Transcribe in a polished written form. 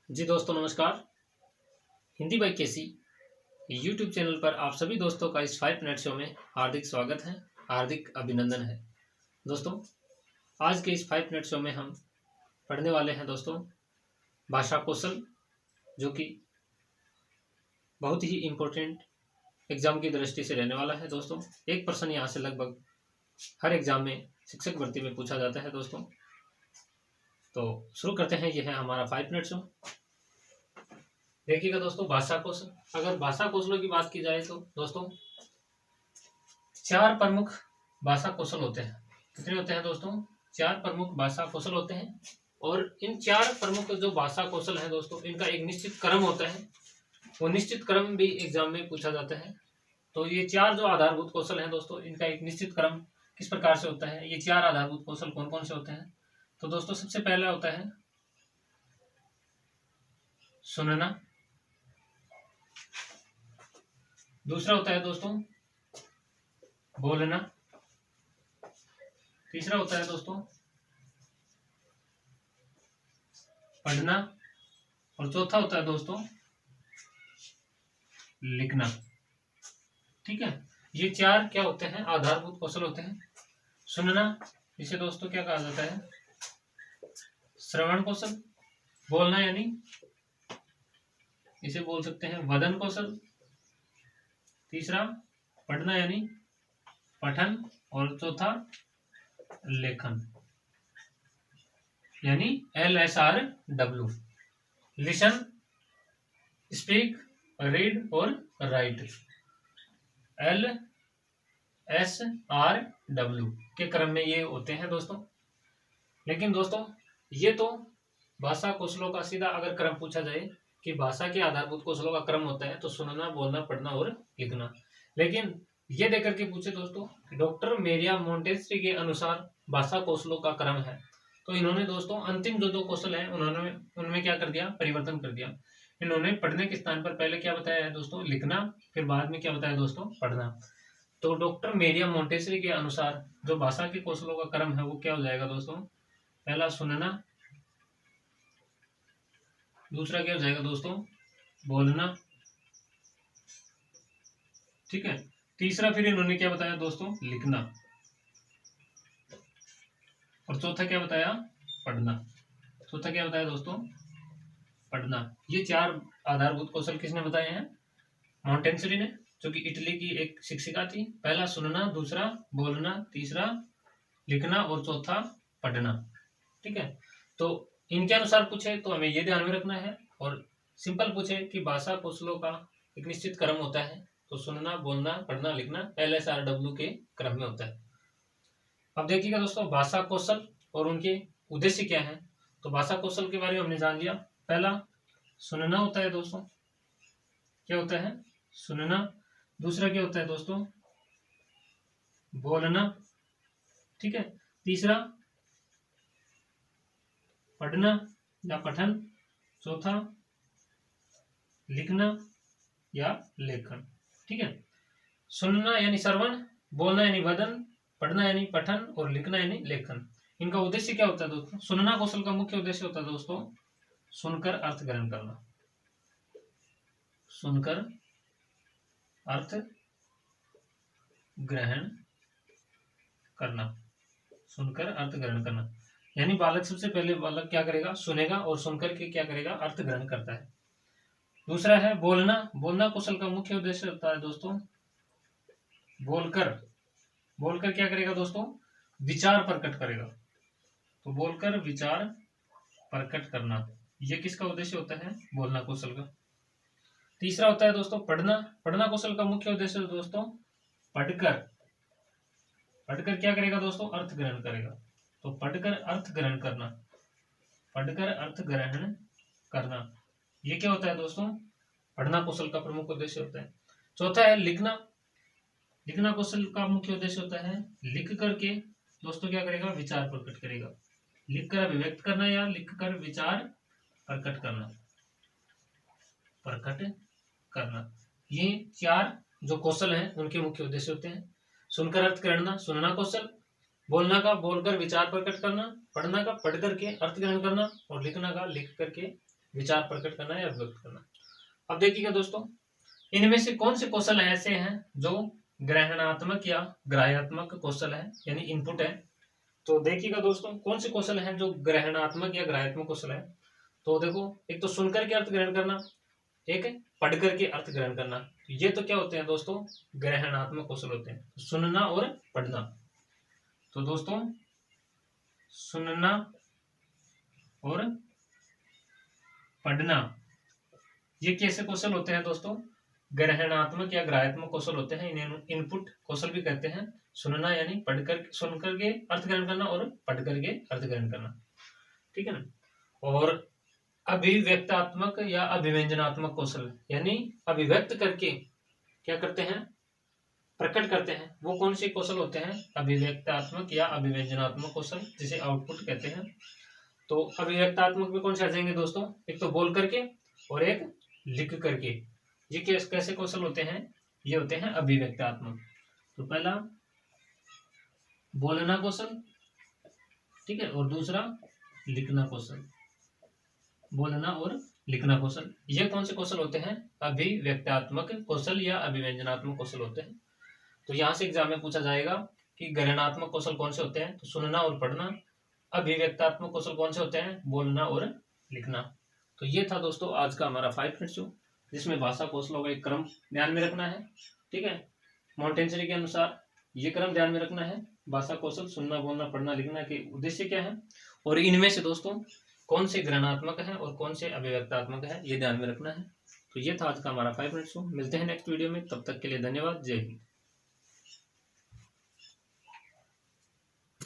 जी दोस्तों नमस्कार। Hindi by KC YouTube channel पर आप सभी दोस्तों का इस 5 मिनट शो में हार्दिक स्वागत है, हार्दिक अभिनंदन है। दोस्तों आज के इस 5 मिनट शो में हम पढ़ने वाले हैं दोस्तों भाषा कौशल, जो कि बहुत ही इम्पोर्टेंट एग्जाम की दृष्टि से रहने वाला है। दोस्तों एक प्रश्न यहाँ से लगभग हर एग्जाम में शिक्षक भर्ती में पूछा जाता है। दोस्तों तो शुरू करते हैं, यह है हमारा 5 मिनट शो। देखिएगा दोस्तों, भाषा कौशल, अगर भाषा कौशलों की बात की जाए तो दोस्तों 4 प्रमुख भाषा कौशल होते हैं। कितने होते हैं दोस्तों? 4 प्रमुख भाषा कौशल होते हैं। और इन 4 प्रमुख जो भाषा कौशल हैं दोस्तों, इनका एक निश्चित क्रम होता है। वो निश्चित क्रम भी एग्जाम में पूछा जाता है। तो ये 4 जो आधारभूत कौशल हैं दोस्तों, इनका एक निश्चित क्रम किस प्रकार से होता है? ये 4 आधारभूत कौशल कौन कौन से होते हैं? तो दोस्तों सबसे पहला होता है सुनना, दूसरा होता है दोस्तों बोलना, तीसरा होता है दोस्तों पढ़ना, और चौथा होता है दोस्तों लिखना। ठीक है, ये 4 क्या होते हैं? आधारभूत कौशल होते हैं। सुनना, इसे दोस्तों क्या कहा जाता है? श्रवण कौशल। बोलना यानी इसे बोल सकते हैं वदन कौशल। तीसरा पढ़ना यानी पठन, और चौथा लेखन यानी LSRW, लिसन, स्पीक, रीड और राइट। LSRW के क्रम में ये होते हैं दोस्तों। लेकिन दोस्तों ये तो भाषा कौशलों का सीधा अगर क्रम पूछा जाए कि भाषा के आधारभूत कौशलों का क्रम होता है तो सुनना, बोलना, पढ़ना और लिखना। लेकिन ये देकर के पूछे दोस्तों डॉक्टर मेरिया मोंटेसरी के अनुसार भाषा कौशलों का क्रम है, तो इन्होंने दोस्तों अंतिम जो 2 कौशल हैं उन्होंने उनमें क्या कर दिया? परिवर्तन कर दिया। इन्होंने पढ़ने के स्थान पर पहले क्या बताया है दोस्तों? लिखना, फिर बाद में क्या बताया दोस्तों? पढ़ना। तो डॉक्टर मेरिया मोंटेसरी के अनुसार जो भाषा के कौशलों का क्रम है वो क्या हो जाएगा दोस्तों? पहला सुनना, दूसरा क्या हो जाएगा दोस्तों? बोलना, ठीक है, तीसरा फिर इन्होंने क्या बताया दोस्तों? लिखना, और चौथा क्या बताया? पढ़ना। चौथा क्या बताया दोस्तों? पढ़ना। ये 4 आधारभूत कौशल किसने बताए हैं? मोंटेसरी ने, जो कि इटली की एक शिक्षिका थी। पहला सुनना, दूसरा बोलना, तीसरा लिखना और चौथा पढ़ना। ठीक है, तो इनके अनुसार पूछे तो हमें ये ध्यान में रखना है, और सिंपल पूछे कि भाषा कौशलों का एक निश्चित क्रम होता है, तो सुनना, बोलना, पढ़ना, लिखना LSRW के क्रम में होता है। अब देखिएगा दोस्तों भाषा कौशल और उनके उद्देश्य क्या है। तो भाषा कौशल के बारे में हमने जान लिया। पहला सुनना होता है दोस्तों, क्या होता है? सुनना। दूसरा क्या होता है दोस्तों? बोलना, ठीक है। तीसरा पढ़ना या पठन, चौथा लिखना या लेखन। ठीक है, सुनना यानी श्रवण, बोलना यानी वदन, पढ़ना यानी पठन और लिखना यानी लेखन। इनका उद्देश्य क्या होता है दोस्तों? सुनना कौशल का मुख्य उद्देश्य होता है दोस्तों सुनकर अर्थ ग्रहण करना। सुनकर अर्थ ग्रहण करना, सुनकर अर्थ ग्रहण करना यानी बालक सबसे पहले बालक क्या करेगा? सुनेगा और सुनकर के क्या करेगा? अर्थ ग्रहण करता है। दूसरा है बोलना। बोलना कौशल का मुख्य उद्देश्य होता है दोस्तों बोलकर बोलकर क्या करेगा दोस्तों? विचार प्रकट करेगा। तो बोलकर विचार प्रकट करना, यह किसका उद्देश्य होता है? बोलना कौशल का। तीसरा होता है दोस्तों पढ़ना। पढ़ना कौशल का मुख्य उद्देश्य दोस्तों पढ़कर पढ़कर क्या करेगा दोस्तों? अर्थ ग्रहण करेगा। तो पढ़कर अर्थ ग्रहण करना, पढ़कर अर्थ ग्रहण करना, ये क्या होता है दोस्तों? पढ़ना कौशल का प्रमुख उद्देश्य होता है। चौथा है लिखना। लिखना कौशल का मुख्य उद्देश्य होता है लिख करके दोस्तों क्या करेगा? विचार प्रकट करेगा। लिखकर अभिव्यक्त करना या लिखकर विचार प्रकट करना, प्रकट करना। ये 4 जो कौशल हैं उनके मुख्य उद्देश्य होते हैं। सुनकर अर्थ करना सुनना कौशल, बोलना का बोलकर विचार प्रकट करना, पढ़ना का पढ़ करके अर्थ ग्रहण करना, और लिखना का लिख करके विचार प्रकट करना या व्यक्त करना। अब देखिएगा दोस्तों, इनमें से कौन से कौशल ऐसे हैं जो ग्रहणात्मक या ग्राह्यात्मक कौशल है, यानी इनपुट है। तो देखिएगा दोस्तों, कौन से कौशल हैं जो ग्रहणात्मक या ग्राह्यात्मक कौशल है। तो देखो, एक तो सुनकर के अर्थ ग्रहण करना, एक पढ़ करके अर्थ ग्रहण करना। ये तो क्या होते हैं दोस्तों, ग्रहणात्मक कौशल होते हैं, सुनना और पढ़ना। तो दोस्तों, सुनना और पढ़ना ये कैसे कौशल होते हैं दोस्तों, ग्रहणात्मक या ग्राह्यात्मक कौशल होते हैं। इन्हें इनपुट कौशल भी कहते हैं। सुनना यानी पढ़कर, सुन करके अर्थ ग्रहण करना और पढ़ करके अर्थ ग्रहण करना, ठीक है ना। और अभिव्यक्तात्मक या अभिव्यंजनात्मक कौशल, यानी अभिव्यक्त करके क्या करते हैं, प्रकट करते हैं, वो कौन से कौशल होते हैं, अभिव्यक्तात्मक या अभिव्यंजनात्मक कौशल, जिसे आउटपुट कहते हैं। तो अभिव्यक्तात्मक में कौन से आ जाएंगे दोस्तों, एक तो बोल करके और एक लिख करके। ये कैसे कौशल होते हैं, ये होते हैं अभिव्यक्तात्मक। तो पहला बोलना कौशल, ठीक है, और दूसरा लिखना कौशल। बोलना और लिखना कौशल, ये कौन से कौशल होते हैं, अभिव्यक्तात्मक कौशल या अभिव्यंजनात्मक कौशल होते हैं। तो यहां से एग्जाम में पूछा जाएगा कि ग्रहणात्मक कौशल कौन से होते हैं, तो सुनना और पढ़ना। अभिव्यक्तात्मक कौशल कौन से होते हैं, बोलना और लिखना। तो ये था दोस्तों आज का हमारा 5 मिनट शो, जिसमें भाषा कौशलों का एक क्रम ध्यान में रखना है, ठीक है। मॉन्टेसरी के अनुसार ये क्रम ध्यान में रखना है। भाषा कौशल सुनना, बोलना, पढ़ना, लिखना के उद्देश्य क्या है, और इनमें से दोस्तों कौन से ग्रहणात्मक है और कौन से अभिव्यक्तात्मक है, ये ध्यान में रखना है। तो ये था आज का हमारा 5 मिनट शो। मिलते हैं नेक्स्ट वीडियो में, तब तक के लिए धन्यवाद। जय हिंद।